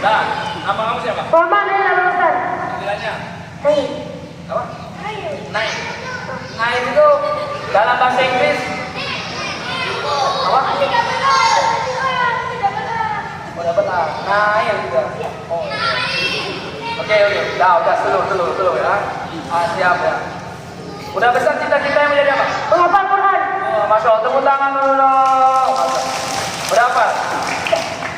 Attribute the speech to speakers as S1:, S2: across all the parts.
S1: Nah, nama kamu siapa?
S2: Muhammad Nail Ustaz.
S1: Panggilannya?
S2: Nail.
S1: Apa?
S2: Nail.
S1: Nail. Nail itu dalam bahasa Inggris apa?
S2: Tidak benar. Tidak benar.
S1: Udah benar. Nail juga. Oh. Oke. Udah slow ya. Siap ya. Udah besar cita-cita yang menjadi apa?
S2: Menghafal Quran.
S1: Oh, Masya Allah, tepuk tangan dulu dong. Berapa?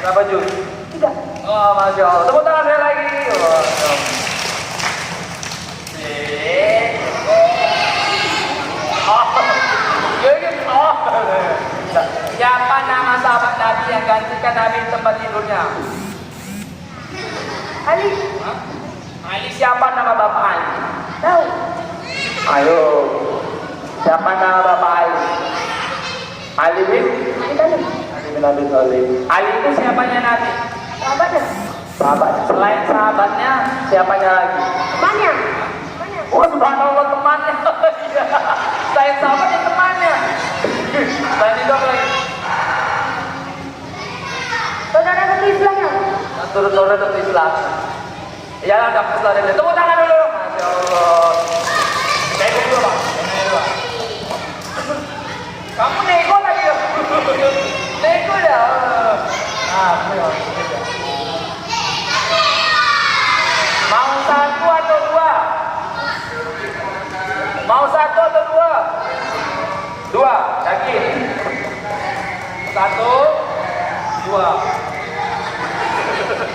S1: Berapa juz?
S2: 3.
S1: Oh, Masya Allah. Tepuk tangan saya lagi. Oh, siapa nama sahabat Nabi yang gantikan Nabi di tempat tidurnya?
S2: Ali.
S1: Hah? Ali siapa nama bapak Ali?
S2: Tahu.
S1: Ayo. Siapa nama bapak Ali? Ali bin?
S2: Ali.
S1: Ali bin Abi Thalib. Ali itu siapanya Nabi?
S2: Sahabatnya.
S1: Sahabatnya. Selain sahabatnya, siapanya lagi?
S2: Temannya.
S1: Oh, subhanallah, temannya. Iya. Selain sahabatnya, temannya. Selain itu apa lagi?
S2: Saudara satu Islamnya.
S1: Saudara satu Islam. Ya, udah keselari. Tepuk tangan dulu. Masya Allah. Nego dulu, Pak. Nego. Kamu nego lagi ya? Nego ya? Ayo. Mau satu atau dua? Mau satu atau dua? Dua, yakin? Satu, dua.